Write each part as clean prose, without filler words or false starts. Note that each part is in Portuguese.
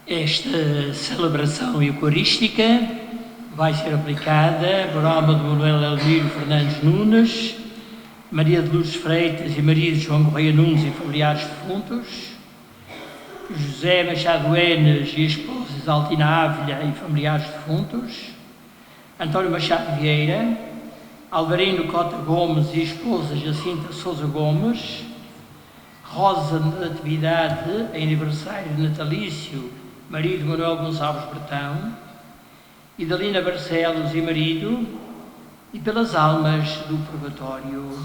Esta celebração eucarística vai ser aplicada por alma de Manuel Elmiro Fernandes Nunes, Maria de Lourdes Freitas e Maria de João Correia Nunes e familiares defuntos, José Machado Enes e esposa Isaltina Ávila e familiares defuntos, António Machado Vieira, Alvarino Cota Gomes e esposa Jacinta Sousa Gomes, Rosa Natividade, aniversário natalício, marido Manuel Gonçalves Bertão, Idalina Barcelos e marido, e pelas almas do purgatório.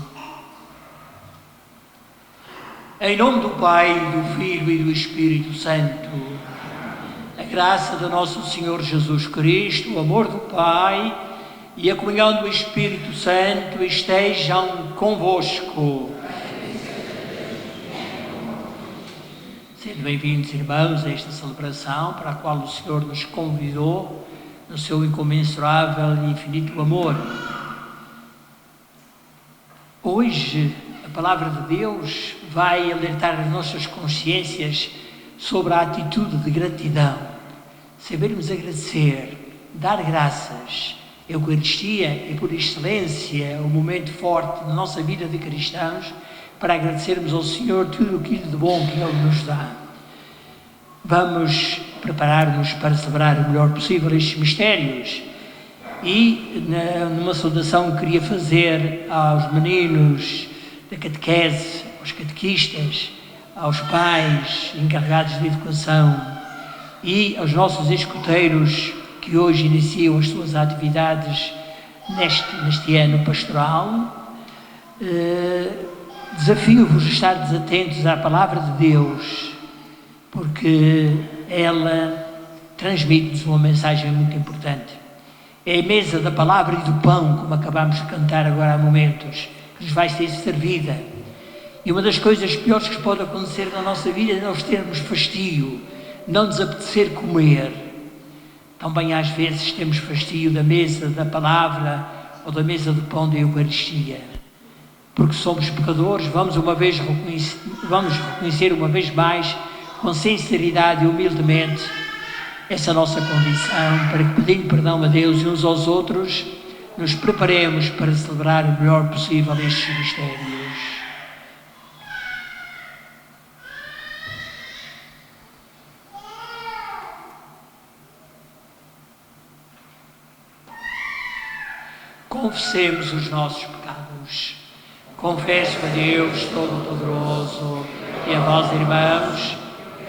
Em nome do Pai, do Filho e do Espírito Santo, a graça do nosso Senhor Jesus Cristo, o amor do Pai e a comunhão do Espírito Santo estejam convosco. Sendo bem-vindos, irmãos, a esta celebração para a qual o Senhor nos convidou no seu incomensurável e infinito amor. Hoje, a Palavra de Deus vai alertar as nossas consciências sobre a atitude de gratidão. Sabermos agradecer, dar graças. A Eucaristia é, por excelência, o momento forte da nossa vida de cristãos para agradecermos ao Senhor tudo aquilo de bom que Ele nos dá. Vamos preparar-nos para celebrar o melhor possível estes mistérios e, numa saudação, queria fazer aos meninos da catequese, aos catequistas, aos pais encarregados de educação e aos nossos escuteiros que hoje iniciam as suas atividades neste ano pastoral. Desafio-vos a estar atentos à Palavra de Deus, porque ela transmite-nos uma mensagem muito importante. É a mesa da Palavra e do pão, como acabamos de cantar agora há momentos, que nos vai ser servida. E uma das coisas piores que pode acontecer na nossa vida é nós termos fastio, não nos apetecer comer. Também às vezes temos fastio da mesa da Palavra ou da mesa do pão da Eucaristia. Porque somos pecadores, vamos reconhecer uma vez mais, com sinceridade e humildemente, essa nossa condição, para que, pedindo perdão a Deus e uns aos outros, nos preparemos para celebrar o melhor possível estes mistérios. Confessemos os nossos pecados. Confesso a Deus Todo-Poderoso e a vós, irmãos,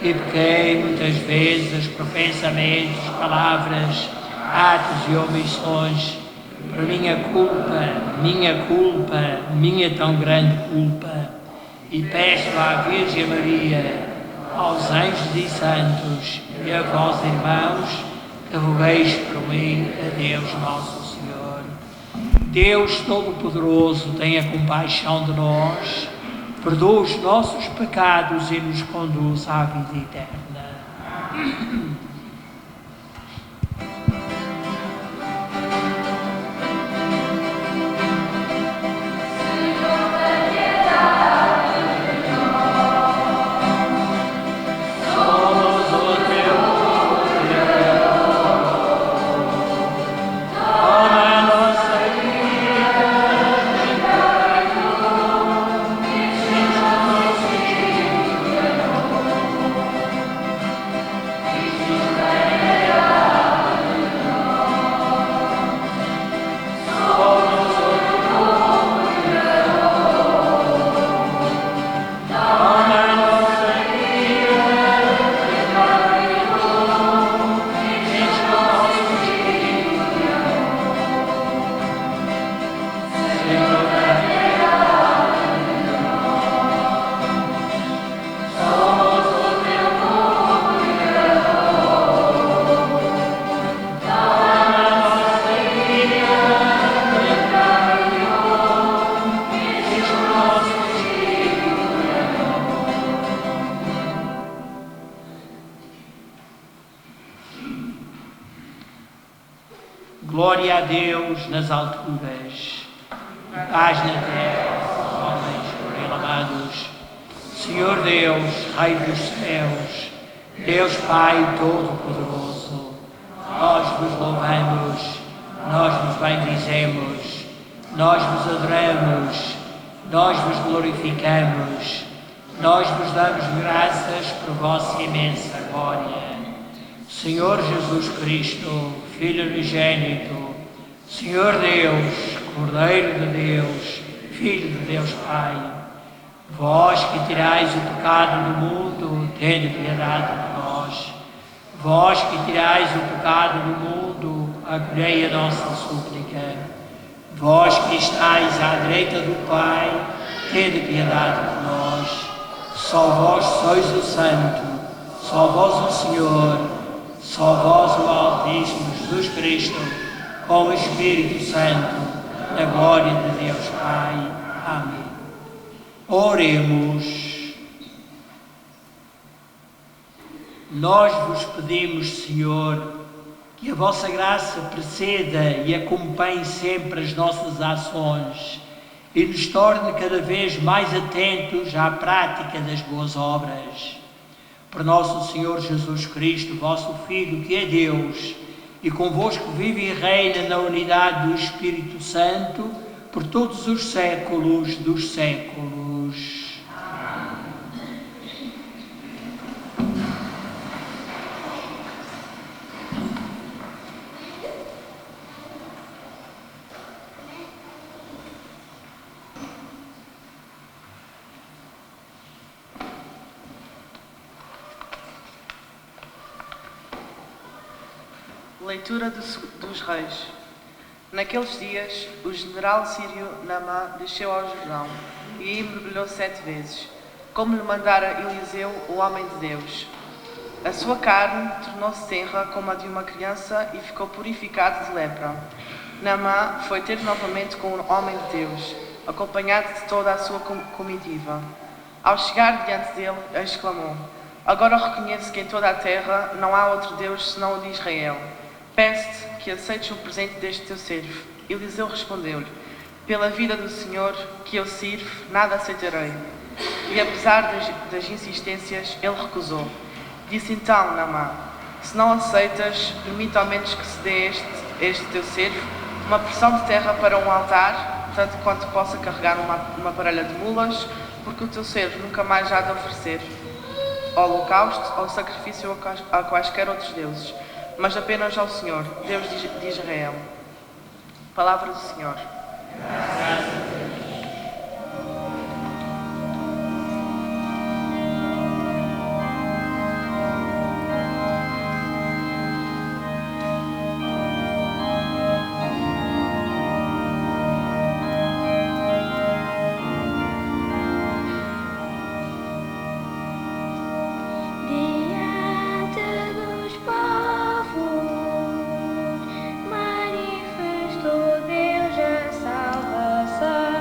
que pequei muitas vezes por pensamentos, palavras, atos e omissões, por minha culpa, minha tão grande culpa, e peço à Virgem Maria, aos anjos e santos e a vós, irmãos, que rogueis por mim a Deus nosso Senhor. Deus Todo-Poderoso, tenha compaixão de nós, perdoa os nossos pecados e nos conduz à vida eterna. Glória a Deus nas alturas, paz na terra, aos homens por ele amados. Senhor Deus, Rei dos céus, Deus Pai Todo-Poderoso, nós vos louvamos, nós vos bendizemos, nós vos adoramos, nós vos glorificamos, nós vos damos graças por vossa imensa glória. Senhor Jesus Cristo, Filho unigênito, Senhor Deus, Cordeiro de Deus, Filho de Deus Pai, vós que tirais o pecado do mundo, tende piedade de nós. Vós que tirais o pecado do mundo, acolhei a nossa súplica. Vós que estáis à direita do Pai, tende piedade de nós. Só vós sois o Santo, só vós o Senhor, só vós o Altíssimo Jesus Cristo, com o Espírito Santo, na glória de Deus Pai. Amém. Oremos. Nós vos pedimos, Senhor, que a vossa graça preceda e acompanhe sempre as nossas ações e nos torne cada vez mais atentos à prática das boas obras. Por nosso Senhor Jesus Cristo, vosso Filho, que é Deus, e convosco vive e reina na unidade do Espírito Santo, por todos os séculos dos séculos. Leitura dos Reis. Naqueles dias, o general sírio Naamã desceu ao Jordão e aí mergulhou 7 vezes, como lhe mandara Eliseu, o homem de Deus. A sua carne tornou-se tenra como a de uma criança e ficou purificado de lepra. Naamã foi ter novamente com o homem de Deus, acompanhado de toda a sua comitiva. Ao chegar diante dele, exclamou: Agora reconheço que em toda a terra não há outro Deus senão o de Israel. Peço-te que aceites o presente deste teu servo. Eliseu respondeu-lhe: Pela vida do Senhor que eu sirvo, nada aceitarei. E apesar das insistências, ele recusou. Disse então Naamã: Se não aceitas, permite ao menos que se dê este teu servo uma porção de terra para um altar, tanto quanto possa carregar uma parelha de mulas, porque o teu servo nunca mais há de oferecer holocausto ou sacrifício a quaisquer outros deuses, mas apenas ao Senhor, Deus de Israel. Palavra do Senhor. Deus a salvação.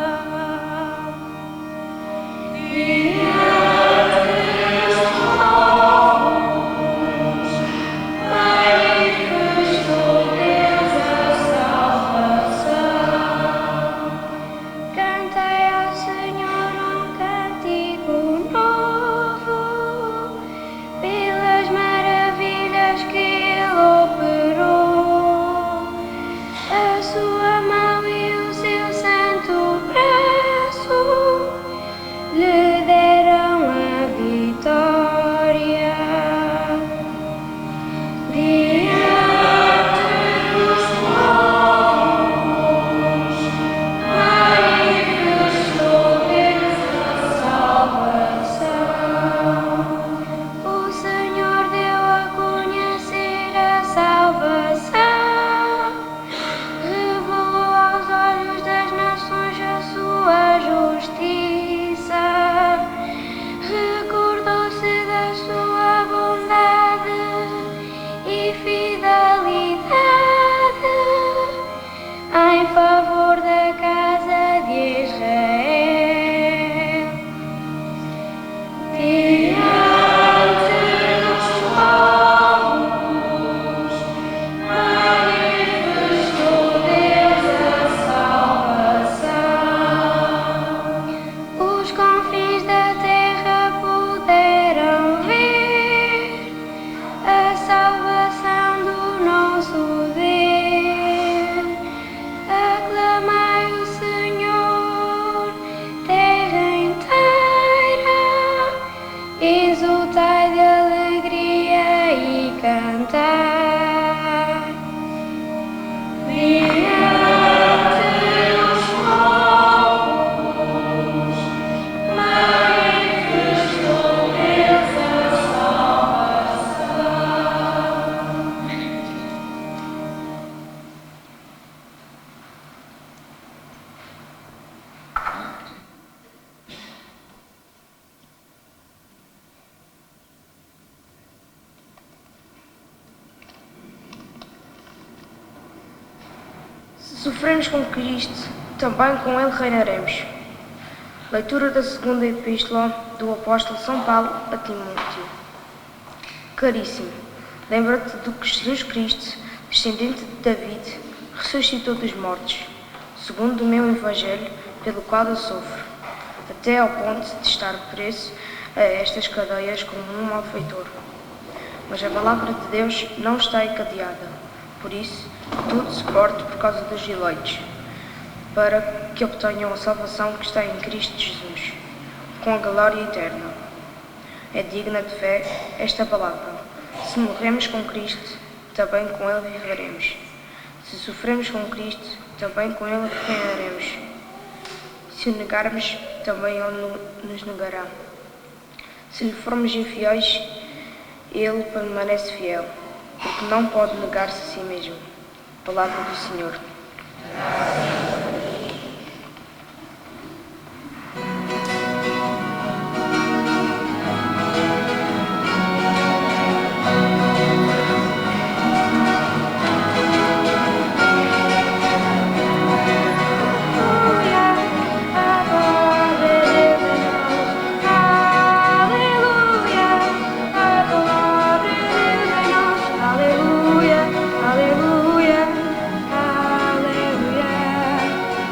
sofremos com Cristo, também com Ele reinaremos. Leitura da segunda epístola do apóstolo São Paulo a Timóteo. Caríssimo, lembra-te do que Jesus Cristo, descendente de David, ressuscitou dos mortos, segundo o meu evangelho, pelo qual eu sofro, até ao ponto de estar preso a estas cadeias como um malfeitor. Mas a palavra de Deus não está encadeada, por isso tudo suporto por causa dos eleitos, para que obtenham a salvação que está em Cristo Jesus, com a glória eterna. É digna de fé esta palavra: se morremos com Cristo, também com Ele viveremos. Se sofremos com Cristo, também com Ele reinaremos. Se o negarmos, também Ele nos negará. Se lhe formos infiéis, Ele permanece fiel, porque não pode negar-se a si mesmo. Palavra do Senhor.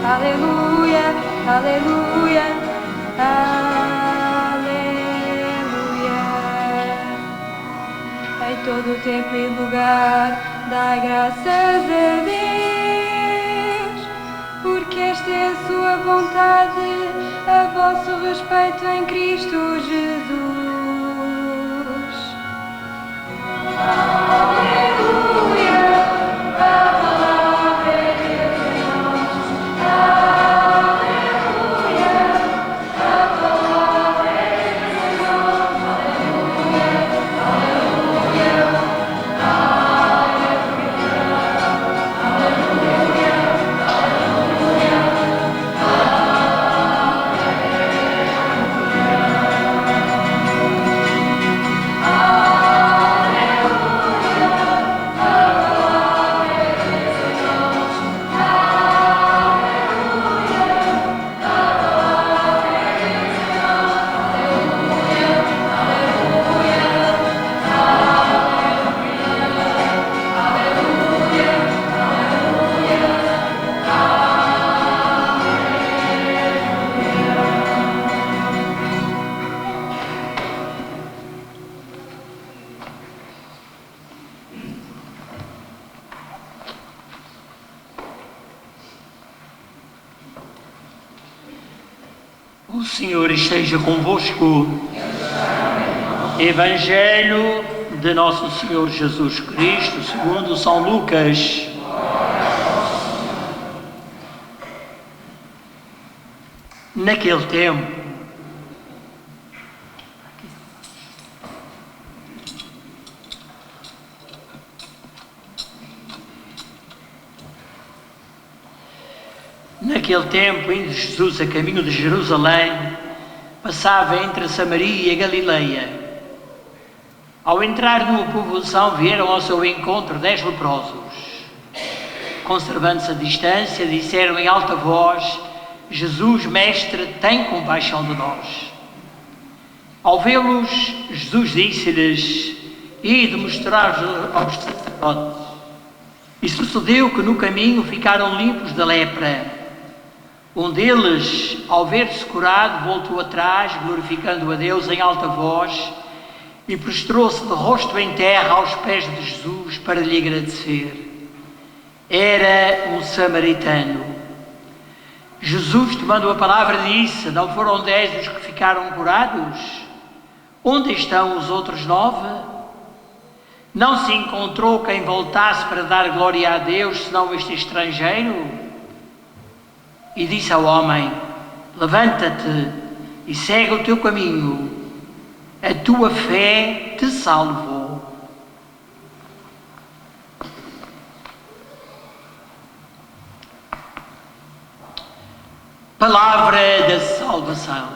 Aleluia, aleluia. Em todo tempo e lugar, dai graças a Deus, porque esta é a sua vontade, a vosso respeito em Cristo Jesus. Aleluia, a palavra é Deus em nós. O Senhor esteja convosco. Evangelho de Nosso Senhor Jesus Cristo, segundo São Lucas. Naquele tempo, indo Jesus a caminho de Jerusalém, passava entre Samaria e Galileia. Ao entrar numa povoação, vieram ao seu encontro 10 leprosos. Conservando-se a distância, disseram em alta voz: Jesus, Mestre, tem compaixão de nós. Ao vê-los, Jesus disse-lhes: ide mostrar aos sacerdotes. E sucedeu que no caminho ficaram limpos da lepra. Um deles, ao ver-se curado, voltou atrás, glorificando a Deus em alta voz, e prostrou-se de rosto em terra aos pés de Jesus para lhe agradecer. Era um samaritano. Jesus, tomando a palavra, disse: não foram 10 os que ficaram curados? Onde estão os outros 9? Não se encontrou quem voltasse para dar glória a Deus, senão este estrangeiro? E disse ao homem: levanta-te e segue o teu caminho, a tua fé te salvou. Palavra da salvação.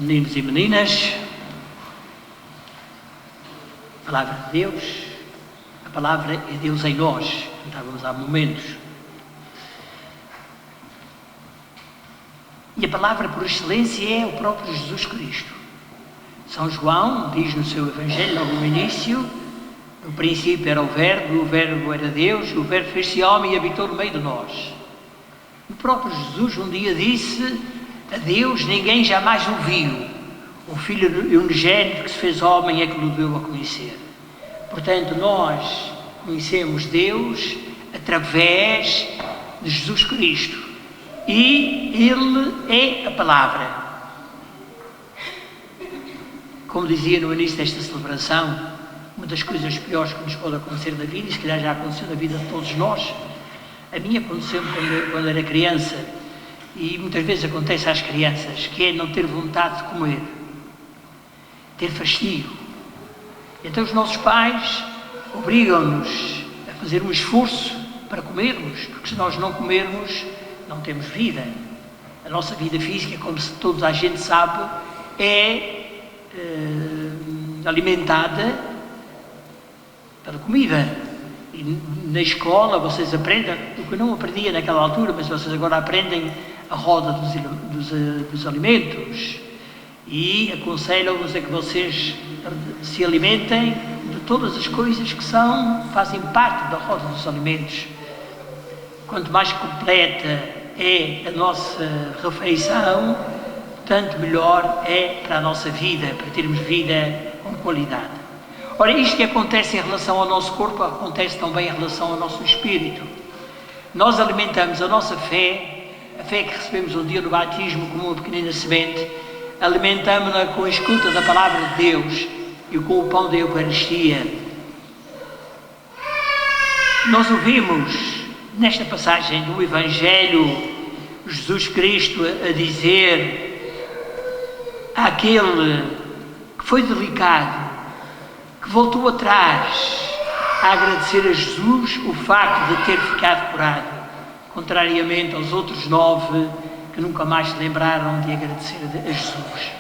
Meninos e meninas, a palavra de Deus, a palavra é Deus em nós, cantávamos há momentos. E a palavra por excelência é o próprio Jesus Cristo. São João diz no seu Evangelho, logo no início, no princípio era o Verbo era Deus, o Verbo fez-se homem e habitou no meio de nós. O próprio Jesus um dia disse: a Deus ninguém jamais o viu. O Filho unigênito que se fez homem é que o deu a conhecer. Portanto, nós conhecemos Deus através de Jesus Cristo. E Ele é a palavra. Como dizia no início desta celebração, uma das coisas piores que nos pode acontecer na vida, e se calhar já aconteceu na vida de todos nós, a mim aconteceu quando era criança, e muitas vezes acontece às crianças, que é não ter vontade de comer, ter fastio. Então os nossos pais obrigam-nos a fazer um esforço para comermos, porque se nós não comermos, não temos vida. A nossa vida física, como toda a gente sabe, é alimentada pela comida. E na escola vocês aprendem, o que eu não aprendia naquela altura, mas vocês agora aprendem a roda dos alimentos, e aconselham-vos a que vocês se alimentem de todas as coisas que fazem parte da roda dos alimentos. Quanto mais completa é a nossa refeição, tanto melhor é para a nossa vida, para termos vida com qualidade. Ora, isto que acontece em relação ao nosso corpo, acontece também em relação ao nosso espírito. Nós alimentamos a nossa fé, a fé que recebemos um dia no batismo como uma pequenina semente, alimentamos-la com a escuta da palavra de Deus e com o pão da Eucaristia. Nós ouvimos nesta passagem do Evangelho Jesus Cristo a dizer àquele que foi delicado, que voltou atrás a agradecer a Jesus o facto de ter ficado curado, contrariamente aos outros 9 que nunca mais se lembraram de agradecer a Jesus.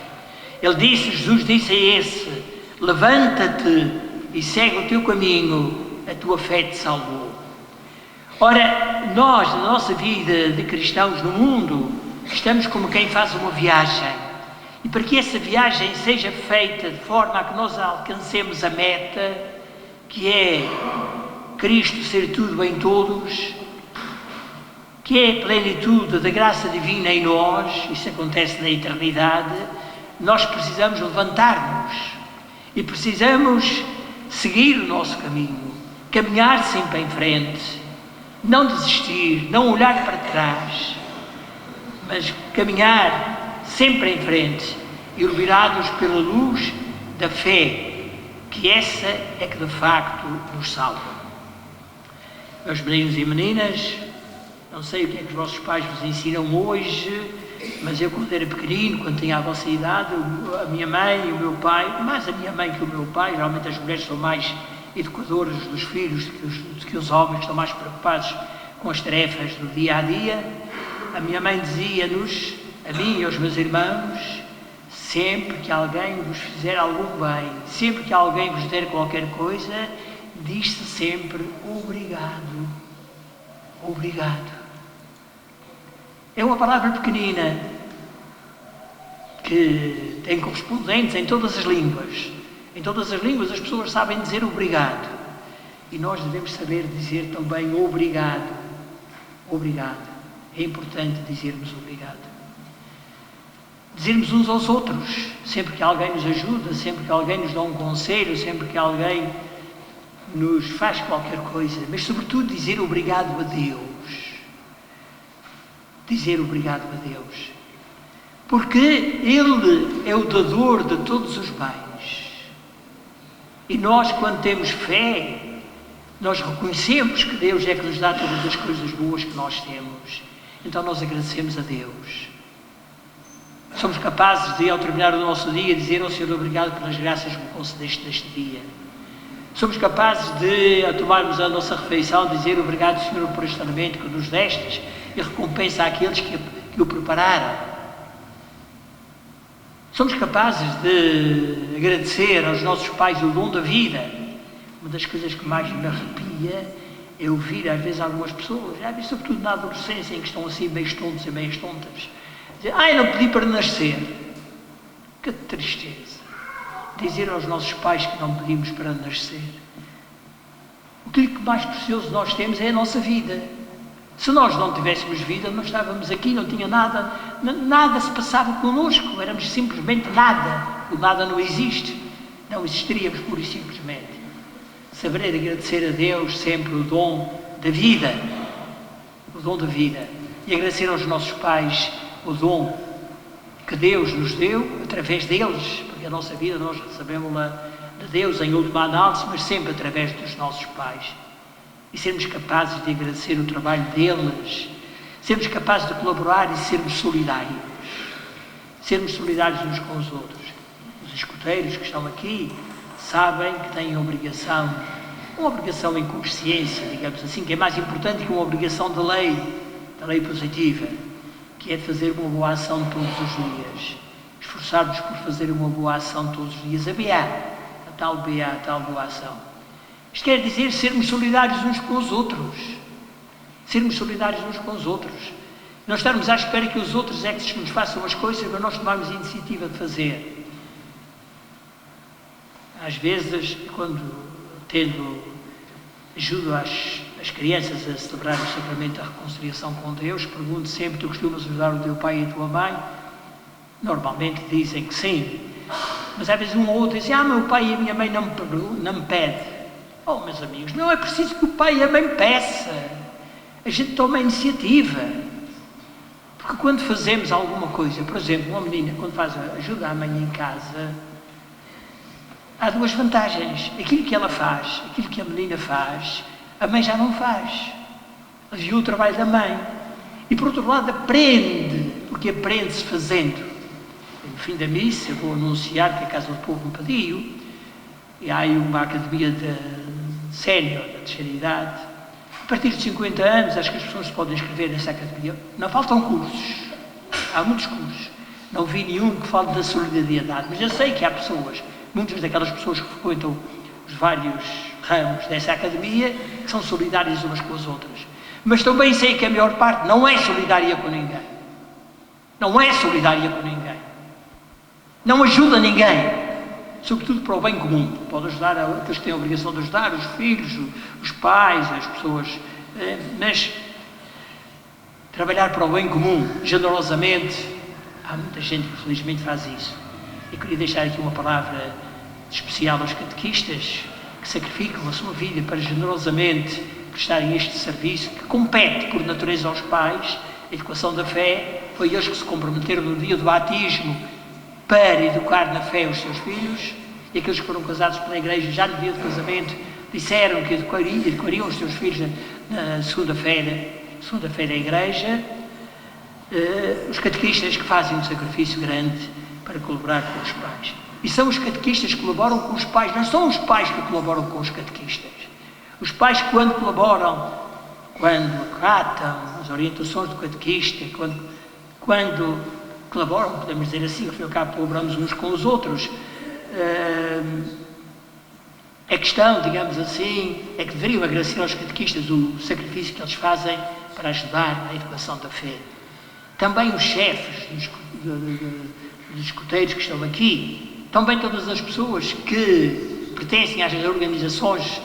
Jesus disse a esse: levanta-te e segue o teu caminho, a tua fé te salvou. Ora, nós, na nossa vida de cristãos no mundo, estamos como quem faz uma viagem. E para que essa viagem seja feita de forma a que nós alcancemos a meta, que é Cristo ser tudo em todos, que é a plenitude da graça divina em nós, isso acontece na eternidade, nós precisamos levantar-nos e precisamos seguir o nosso caminho, caminhar sempre em frente, não desistir, não olhar para trás, mas caminhar sempre em frente, iluminados pela luz da fé, que essa é que de facto nos salva. Meus meninos e meninas, não sei o que é que os vossos pais vos ensinam hoje, mas eu quando era pequenino, quando tinha a vossa idade, a minha mãe e o meu pai, mais a minha mãe que o meu pai, geralmente as mulheres são mais educadoras dos filhos do que os homens, que estão mais preocupados com as tarefas do dia a dia. A minha mãe dizia-nos, a mim e aos meus irmãos, sempre que alguém vos fizer algum bem, sempre que alguém vos der qualquer coisa, diz-se sempre obrigado. Obrigado. É uma palavra pequenina que tem correspondentes em todas as línguas. Em todas as línguas as pessoas sabem dizer obrigado. E nós devemos saber dizer também obrigado. Obrigado. É importante dizermos obrigado. Dizermos uns aos outros, sempre que alguém nos ajuda, sempre que alguém nos dá um conselho, sempre que alguém nos faz qualquer coisa, mas sobretudo dizer obrigado a Deus. Dizer obrigado a Deus. Porque Ele é o dador de todos os bens. E nós, quando temos fé, nós reconhecemos que Deus é que nos dá todas as coisas boas que nós temos. Então nós agradecemos a Deus. Somos capazes de, ao terminar o nosso dia, dizer ao Senhor obrigado pelas graças que me concedeste neste dia. Somos capazes de, a tomarmos a nossa refeição, dizer obrigado, Senhor, por este alimento que nos destes e recompensa àqueles que o prepararam. Somos capazes de agradecer aos nossos pais o dom da vida. Uma das coisas que mais me arrepia é ouvir às vezes algumas pessoas, sobretudo na adolescência, em que estão assim meio tontos e meio tontas, dizer, eu não pedi para nascer. Que tristeza. Dizer aos nossos pais que não pedimos para nascer. O que mais precioso nós temos é a nossa vida. Se nós não tivéssemos vida, nós estávamos aqui, não tinha nada, nada se passava connosco, éramos simplesmente nada. O nada não existe, não existiríamos pura e simplesmente. Saber agradecer a Deus sempre o dom da vida, o dom da vida, e agradecer aos nossos pais o dom que Deus nos deu através deles, porque a nossa vida nós sabemos-la de Deus em última análise, mas sempre através dos nossos pais. E sermos capazes de agradecer o trabalho deles, sermos capazes de colaborar e sermos solidários uns com os outros. Os escuteiros que estão aqui sabem que têm uma obrigação em consciência, digamos assim, que é mais importante que uma obrigação de lei, da lei positiva, que é de fazer uma boa ação todos os dias, esforçar-nos por fazer uma boa ação todos os dias, a tal boa ação. Isto quer dizer sermos solidários uns com os outros, não estarmos à espera que os outros é que nos façam as coisas, mas nós tomarmos a iniciativa de fazer. Às vezes, quando ajudo as crianças a celebrar o sacramento da reconciliação com Deus, pergunto sempre, tu costumas ajudar o teu pai e a tua mãe? Normalmente dizem que sim, mas às vezes um ou outro diz, meu pai e a minha mãe não me pedem. Meus amigos, não é preciso que o pai e a mãe peça, a gente toma a iniciativa, porque quando fazemos alguma coisa, por exemplo, uma menina quando ajuda a mãe em casa, há duas vantagens. Aquilo que ela faz, aquilo que a menina faz, a mãe já não faz. Ela viu o trabalho da mãe. E por outro lado aprende, porque aprende-se fazendo. No fim da missa eu vou anunciar que a Casa do Povo me pediu, e há aí uma academia de sénior, da terceira idade. A partir de 50 anos acho que as pessoas se podem inscrever nessa academia. Não faltam cursos, há muitos cursos. Não vi nenhum que fale da solidariedade, mas eu sei que há pessoas, muitas daquelas pessoas que frequentam os vários ramos dessa academia, que são solidárias umas com as outras. Mas também sei que a maior parte não é solidária com ninguém. Não ajuda ninguém, sobretudo para o bem comum. Pode ajudar aqueles que têm a obrigação de ajudar, os filhos, os pais, as pessoas, mas trabalhar para o bem comum, generosamente, há muita gente que felizmente faz isso. Eu queria deixar aqui uma palavra especial aos catequistas que sacrificam a sua vida para generosamente prestarem este serviço que compete por natureza aos pais. A educação da fé, foi eles que se comprometeram no dia do batismo para educar na fé os seus filhos, e aqueles que foram casados pela Igreja já no dia do casamento disseram que educariam os seus filhos na segunda-feira da Igreja. Os catequistas que fazem um sacrifício grande para colaborar com os pais. E são os catequistas que colaboram com os pais, não são os pais que colaboram com os catequistas. Os pais, quando colaboram, quando acatam as orientações do catequista, quando colaboram, podemos dizer assim, ao fim e ao cabo colaboramos uns com os outros, a questão, digamos assim, é que deveriam agradecer aos catequistas o sacrifício que eles fazem para ajudar na educação da fé. Também os chefes dos escuteiros que estão aqui, também todas as pessoas que pertencem às organizações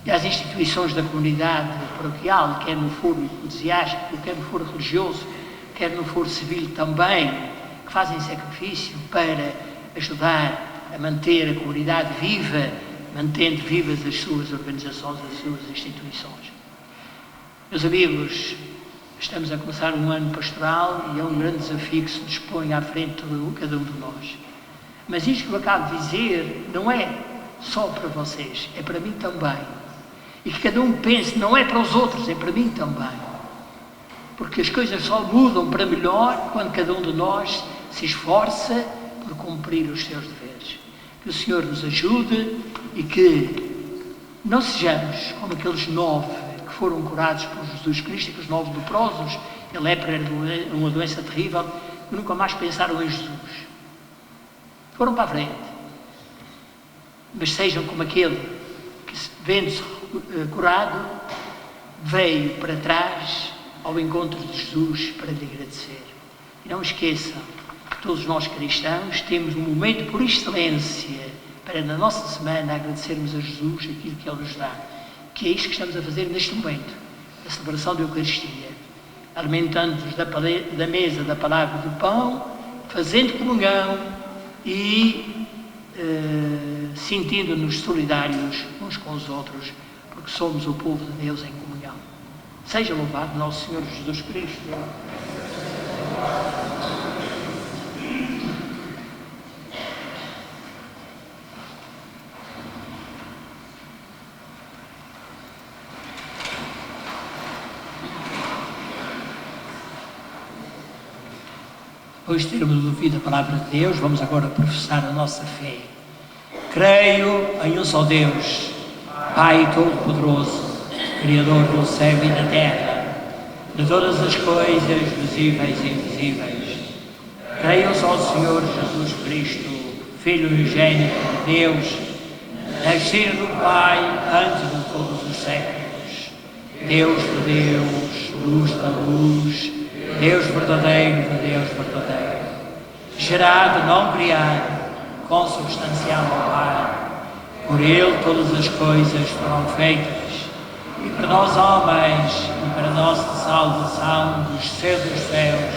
e às instituições da comunidade paroquial, quer no foro eclesiástico, quer no foro religioso, quer no foro civil também, que fazem sacrifício para ajudar a manter a comunidade viva, mantendo vivas as suas organizações, as suas instituições. Meus amigos, estamos a começar um ano pastoral e é um grande desafio que se nos põe à frente de cada um de nós. Mas isto que eu acabo de dizer não é só para vocês, é para mim também. E que cada um pense, não é para os outros, é para mim também. Porque as coisas só mudam para melhor quando cada um de nós se esforça por cumprir os seus deveres. Que o Senhor nos ajude e que não sejamos como aqueles 9 que foram curados por Jesus Cristo, aqueles 9 leprosos. A lepra era uma doença terrível, que nunca mais pensaram em Jesus. foram para a frente. Mas sejam como aquele que, vendo-se curado, veio para trás ao encontro de Jesus para lhe agradecer. E não esqueçam que todos nós cristãos temos um momento por excelência para na nossa semana agradecermos a Jesus aquilo que Ele nos dá, que é isto que estamos a fazer neste momento, a celebração da Eucaristia, alimentando-nos da mesa da palavra do pão, fazendo comunhão e sentindo-nos solidários uns com os outros, porque somos o povo de Deus em comunhão. Seja louvado nosso Senhor Jesus Cristo. Depois de termos ouvido a palavra de Deus, vamos agora professar a nossa fé. Creio em um só Deus, Pai Todo-Poderoso, Criador do céu e da terra, de todas as coisas visíveis e invisíveis. Creio só no Senhor Jesus Cristo, Filho unigênito de Deus, nascido do Pai antes de todos os séculos, Deus de Deus, luz da luz, Deus verdadeiro de Deus verdadeiro, gerado, não criado, consubstancial ao Pai. Por Ele todas as coisas foram feitas, e para nós homens, e para a nossa salvação dos céus dos céus,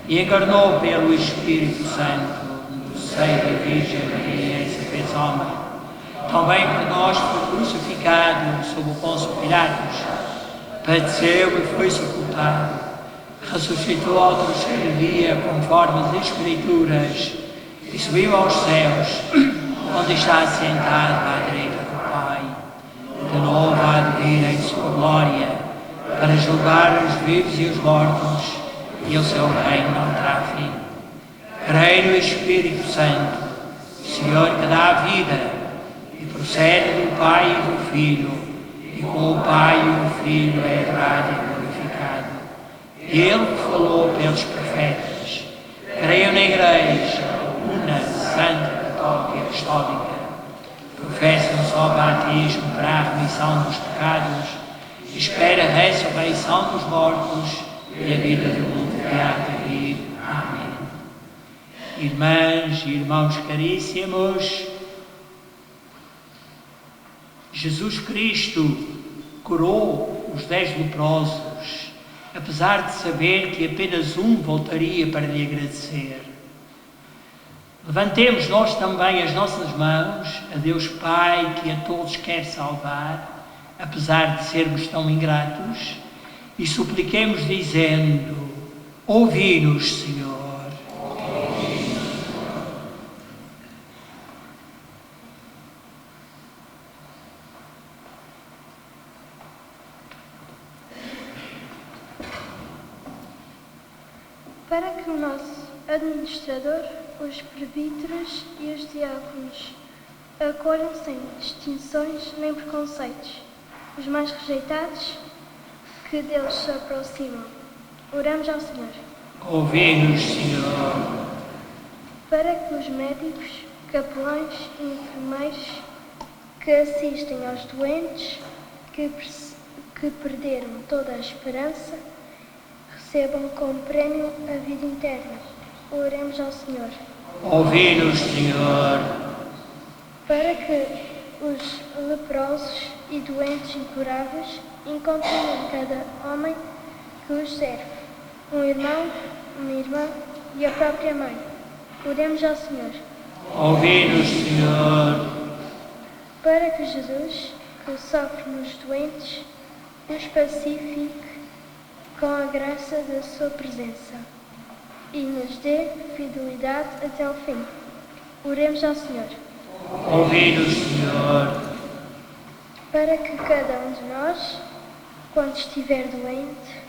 e encarnou pelo Espírito Santo, no seio da Virgem Maria, e se fez homem. Também por nós foi crucificado sob o Pôncio Pilatos, padeceu e foi sepultado, ressuscitou ao terceiro dia, conforme as Escrituras, e subiu aos céus, onde está assentado à direita do Pai. De novo há de vir em sua glória, para julgar os vivos e os mortos, e o seu reino não terá fim. Creio no Espírito Santo, Senhor que dá a vida, e procede do Pai e do Filho, e com o Pai e o Filho é adorado e glorificado. Ele que falou pelos profetas. Creio na Igreja, una, santa, católica e apostólica. Professo um só batismo para a remissão dos pecados. Espera a ressurreição dos mortos e a vida do mundo que há de vir. Amém. Irmãs e irmãos caríssimos, Jesus Cristo curou os 10 leprosos, apesar de saber que apenas um voltaria para lhe agradecer. Levantemos nós também as nossas mãos a Deus Pai, que a todos quer salvar, apesar de sermos tão ingratos, e supliquemos dizendo: ouvi-nos, Senhor. Para que o nosso administrador, os presbíteros e os diáconos acolham sem distinções nem preconceitos os mais rejeitados que deles se aproximam. Oramos ao Senhor. Ouvi-nos, Senhor. Para que os médicos, capelães e enfermeiros que assistem aos doentes que perderam toda a esperança recebam como prémio a vida eterna. Oremos ao Senhor. Ouvi-nos, Senhor. Para que os leprosos e doentes incuráveis encontrem em cada homem que os serve um irmão, uma irmã e a própria mãe. Oremos ao Senhor. Ouvi-nos, Senhor. Para que Jesus, que sofre nos doentes, os pacifique com a graça da sua presença e nos dê fidelidade até o fim. Oremos ao Senhor. Ouvi-nos, Senhor. Para que cada um de nós, quando estiver doente,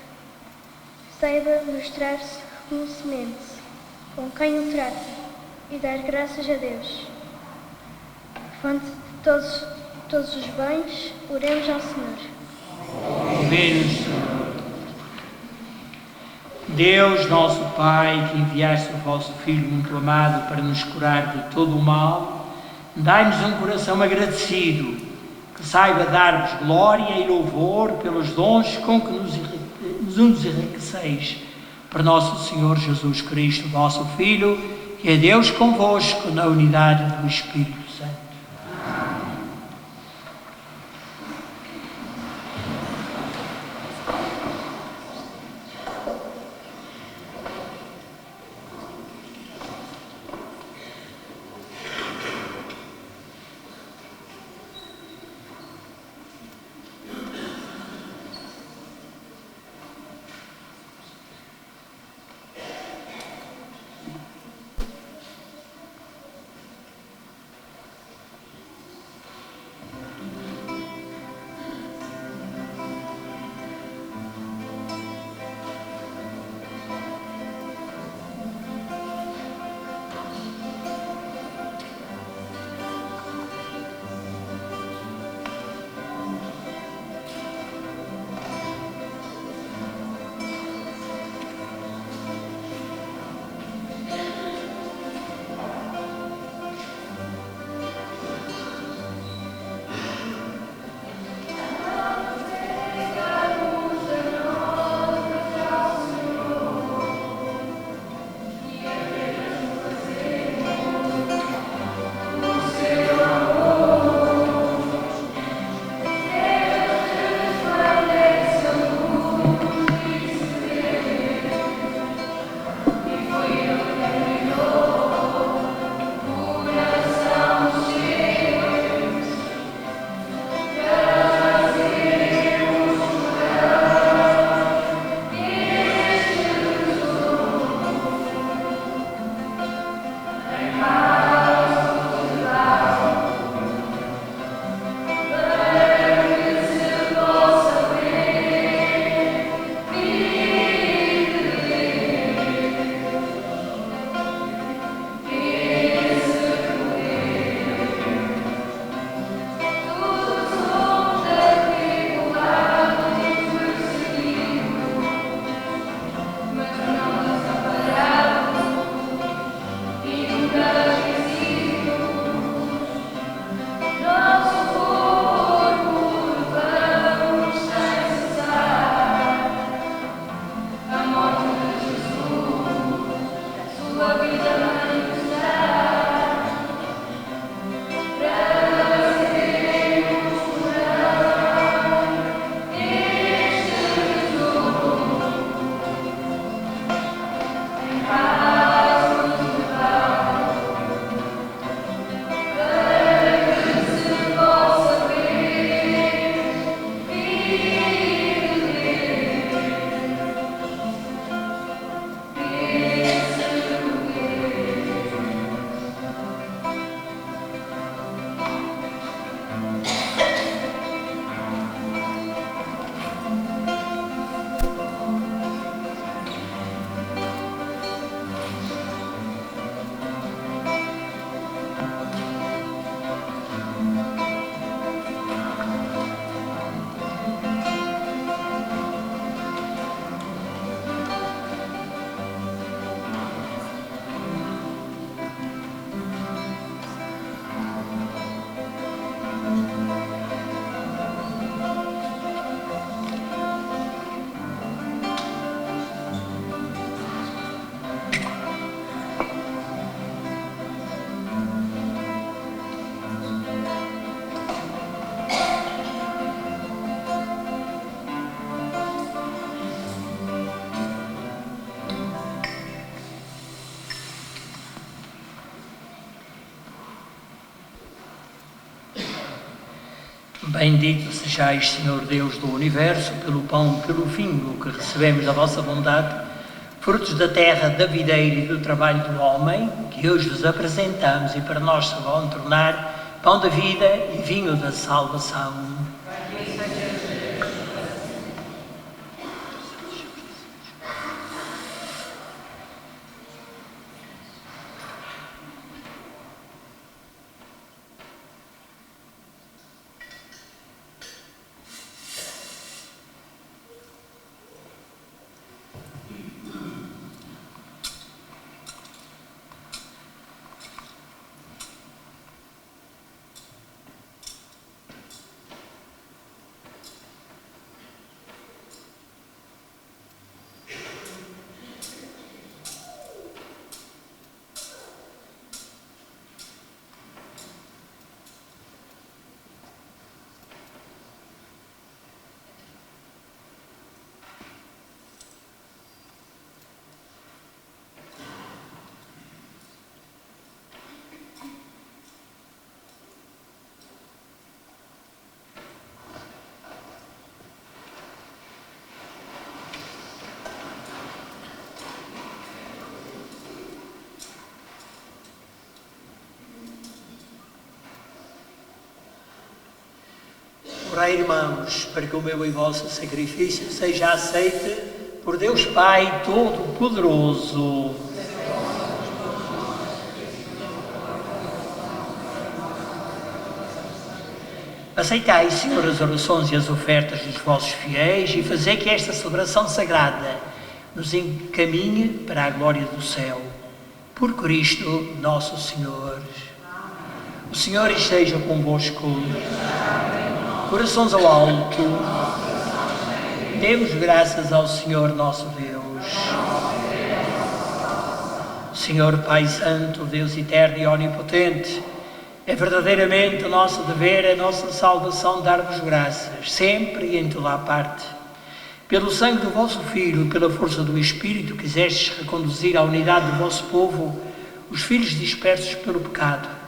saiba mostrar-se reconhecimento com quem o trata e dar graças a Deus. Fonte de todos os bens, oremos ao Senhor. Ouvi-nos, Senhor. Deus, nosso Pai, que enviaste o vosso Filho muito amado para nos curar de todo o mal, dai-nos um coração agradecido, que saiba dar-vos glória e louvor pelos dons com que nos enriqueceis. Por nosso Senhor Jesus Cristo, vosso Filho, que é Deus convosco na unidade do Espírito Santo. Bendito sejais, Senhor Deus do Universo, pelo pão, pelo vinho que recebemos da vossa bondade, frutos da terra, da videira e do trabalho do homem, que hoje vos apresentamos e para nós se vão tornar pão da vida e vinho da salvação. Orai, irmãos, para que o meu e vosso sacrifício seja aceite por Deus Pai Todo-Poderoso. Aceitai, Senhor, as orações e as ofertas dos vossos fiéis e fazei que esta celebração sagrada nos encaminhe para a glória do céu. Por Cristo, nosso Senhor. O Senhor esteja convosco. Corações ao alto. Demos graças ao Senhor nosso Deus. Senhor Pai Santo, Deus eterno e onipotente, é verdadeiramente o nosso dever, a nossa salvação, dar-vos graças, sempre e em toda a parte. Pelo sangue do vosso Filho e pela força do Espírito, quisestes reconduzir à unidade do vosso povo os filhos dispersos pelo pecado,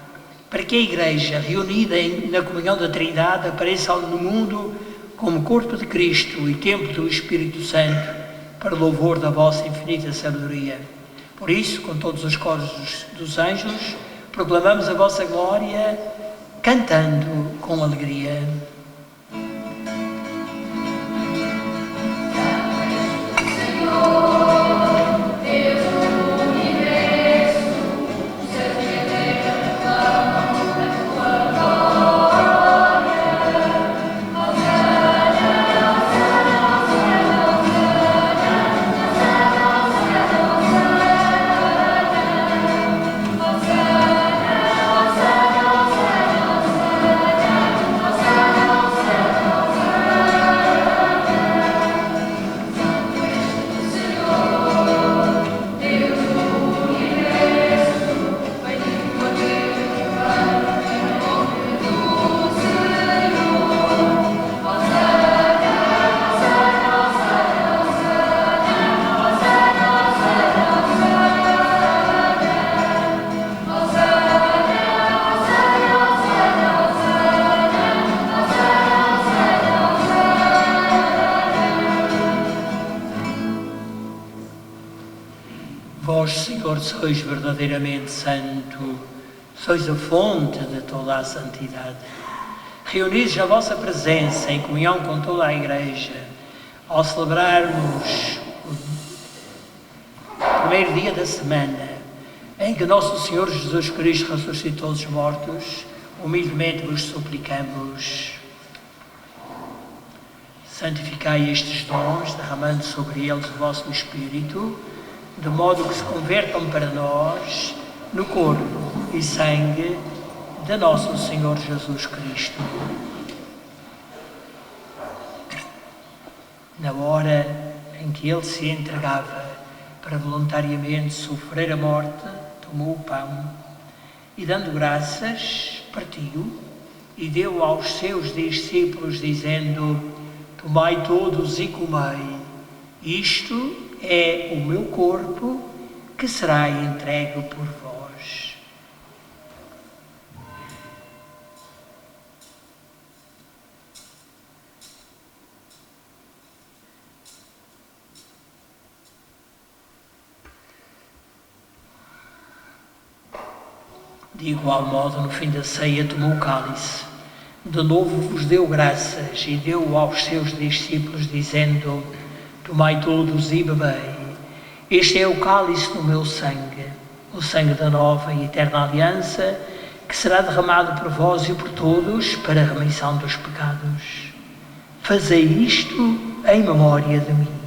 para que a Igreja, reunida na comunhão da Trindade, apareça no mundo como corpo de Cristo e templo do Espírito Santo, para louvor da vossa infinita sabedoria. Por isso, com todos os coros dos anjos, proclamamos a vossa glória, cantando com alegria. Vós, Senhor, sois verdadeiramente santo, sois a fonte de toda a santidade. Reunidos na vossa presença, em comunhão com toda a Igreja, ao celebrarmos o primeiro dia da semana, em que nosso Senhor Jesus Cristo ressuscitou dos mortos, humildemente vos suplicamos. Santificai estes dons, derramando sobre eles o vosso Espírito, de modo que se convertam para nós no corpo e sangue de nosso Senhor Jesus Cristo. Na hora em que Ele se entregava para voluntariamente sofrer a morte, tomou o pão e, dando graças, partiu e deu aos seus discípulos, dizendo: tomai todos e comei, isto é o meu corpo que será entregue por vós. De igual modo, no fim da ceia, tomou o cálice. De novo vos deu graças e deu aos seus discípulos, dizendo: tomai todos e bebei. Este é o cálice do meu sangue, o sangue da nova e eterna aliança, que será derramado por vós e por todos para a remissão dos pecados. Fazei isto em memória de mim.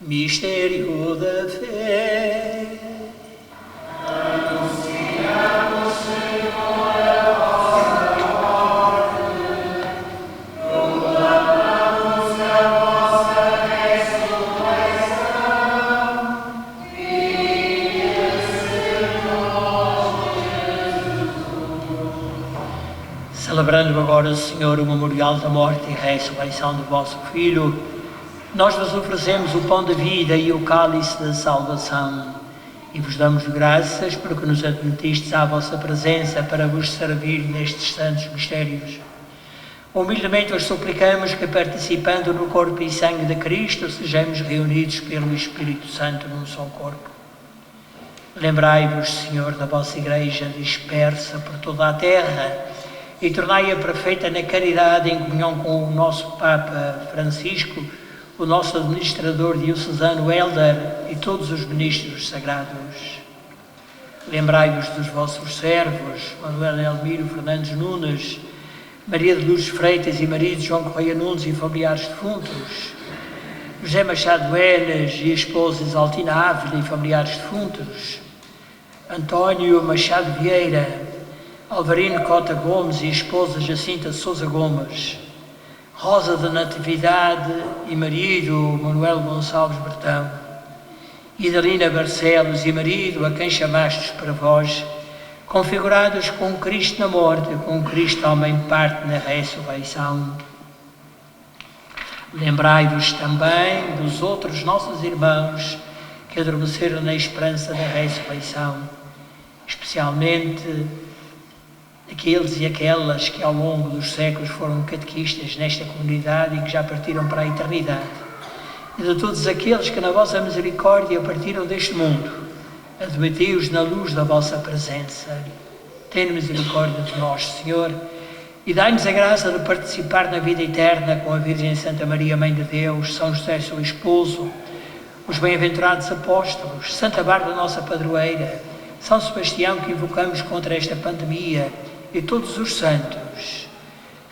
Mistério da fé. Anunciamos, Senhor, a vossa morte, proclamamos a vossa ressurreição. Vinde, Senhor Jesus. Celebrando agora, Senhor, o memorial da morte e ressurreição do vosso Filho, nós vos oferecemos o pão da vida e o cálice da salvação E vos damos graças porque nos admitistes à vossa presença para vos servir nestes santos mistérios. Humildemente vos suplicamos que, participando no corpo e sangue de Cristo, sejamos reunidos pelo Espírito Santo num só corpo. Lembrai-vos, Senhor, da vossa Igreja dispersa por toda a terra e tornai-a perfeita na caridade em comunhão com o nosso Papa Francisco, o nosso administrador diocesano Helder e todos os ministros sagrados. Lembrai-vos dos vossos servos, Manuel Elmiro Fernandes Nunes, Maria de Lourdes Freitas e Maria de João Correia Nunes e familiares defuntos, José Machado Enes e a esposa Exaltina Ávila e familiares defuntos, António Machado Vieira, Alvarino Cota Gomes e a esposa Jacinta Sousa Gomes, Rosa da Natividade e marido Manuel Gonçalves Bertão, Idalina Barcelos e marido a quem chamastes para vós, configurados com Cristo na morte, com Cristo homem parte na ressurreição. Lembrai-vos também dos outros nossos irmãos que adormeceram na esperança da ressurreição, especialmente aqueles e aquelas que ao longo dos séculos foram catequistas nesta comunidade e que já partiram para a eternidade, e de todos aqueles que na vossa misericórdia partiram deste mundo. Admiti-os na luz da vossa presença. Tenha misericórdia de nós, Senhor, e dai-nos a graça de participar na vida eterna com a Virgem Santa Maria, Mãe de Deus, São José, seu esposo, os bem-aventurados apóstolos, Santa Bárbara, nossa padroeira, São Sebastião, que invocamos contra esta pandemia, e todos os santos,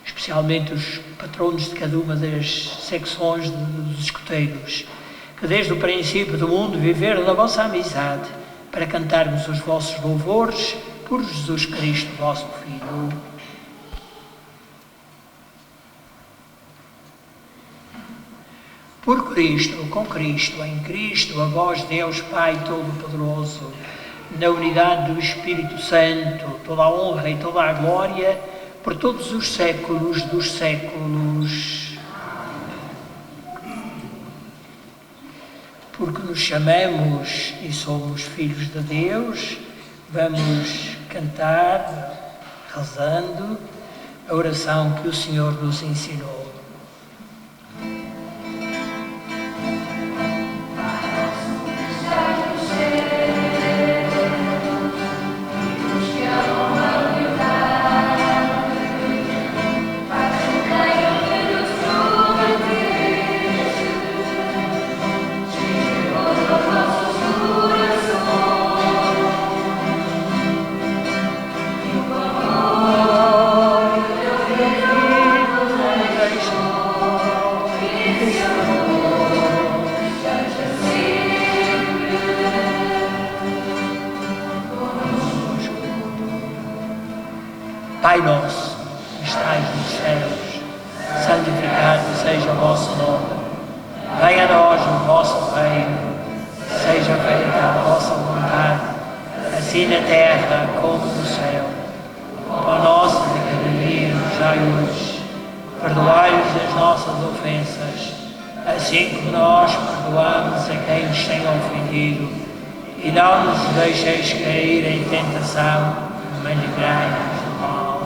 especialmente os patronos de cada uma das secções dos escuteiros, que desde o princípio do mundo viveram na vossa amizade, para cantarmos os vossos louvores por Jesus Cristo, vosso Filho. Por Cristo, com Cristo, em Cristo, a vós, Deus Pai Todo-Poderoso, na unidade do Espírito Santo, toda a honra e toda a glória, por todos os séculos dos séculos. Porque nos chamamos e somos filhos de Deus, vamos cantar, rezando, a oração que o Senhor nos ensinou. Pai nosso, que estais nos céus, santificado seja o vosso nome. Venha a nós o vosso reino, seja feita a vossa vontade, assim na terra como no céu. O pão nosso de cada dia nos dai hoje. Perdoai-nos as nossas ofensas, assim como nós perdoamos a quem nos tem ofendido. E não nos deixeis cair em tentação, mas livrai-nos do mal.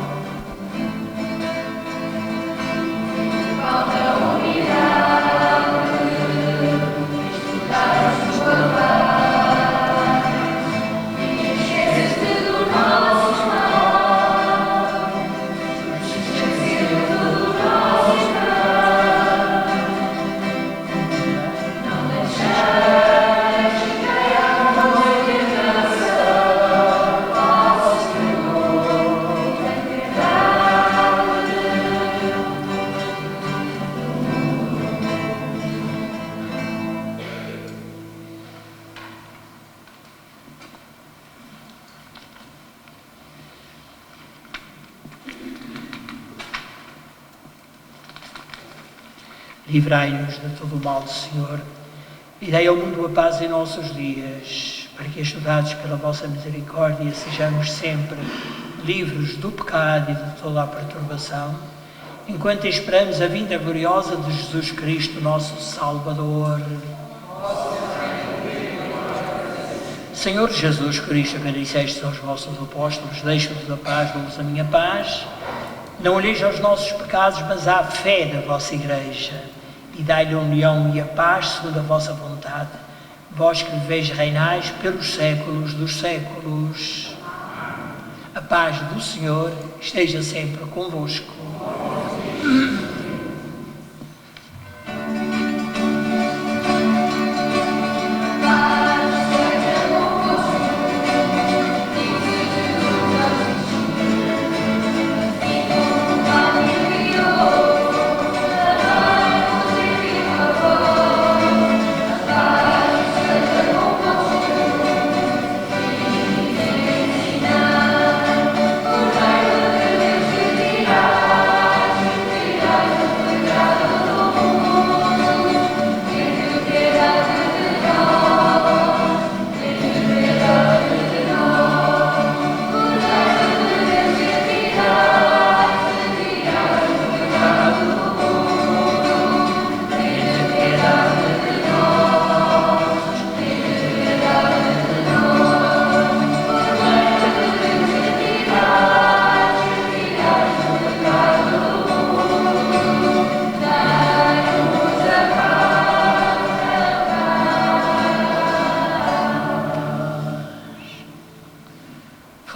Livrai-nos de todo o mal, Senhor, e dai ao mundo a paz em nossos dias, para que, ajudados pela vossa misericórdia, sejamos sempre livres do pecado e de toda a perturbação, enquanto esperamos a vinda gloriosa de Jesus Cristo, nosso Salvador. Senhor Jesus Cristo, que disseste aos vossos apóstolos, deixo-vos a paz, dou-vos a minha paz, não olheis aos nossos pecados, mas à fé da vossa Igreja, e dai-lhe a união e a paz segundo a vossa vontade, vós que viveis e reinais pelos séculos dos séculos. A paz do Senhor esteja sempre convosco.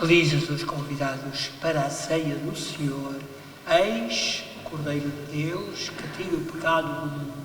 Felizes os convidados para a ceia do Senhor. Eis o Cordeiro de Deus que tira o pecado do mundo.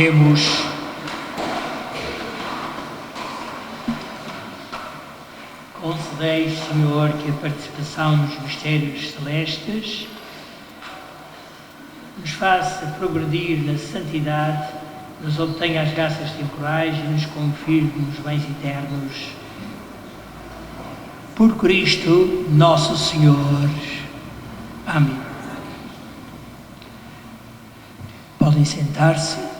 Oremos. Concedei, Senhor, que a participação nos mistérios celestes nos faça progredir na santidade, nos obtenha as graças temporais e nos confirme os bens eternos. Por Cristo, nosso Senhor. Amém. Podem sentar-se.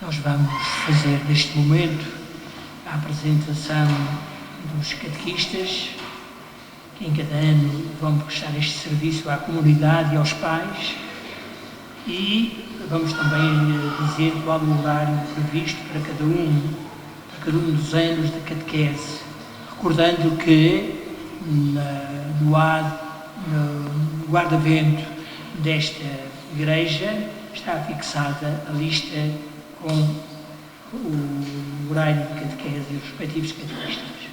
Nós vamos fazer neste momento a apresentação dos catequistas, que em cada ano vão prestar este serviço à comunidade e aos pais, e vamos também dizer qual o horário previsto para cada um dos anos de catequese, recordando que no guarda-vento desta igreja está fixada a lista com o horário de catequese e os respectivos catequistas.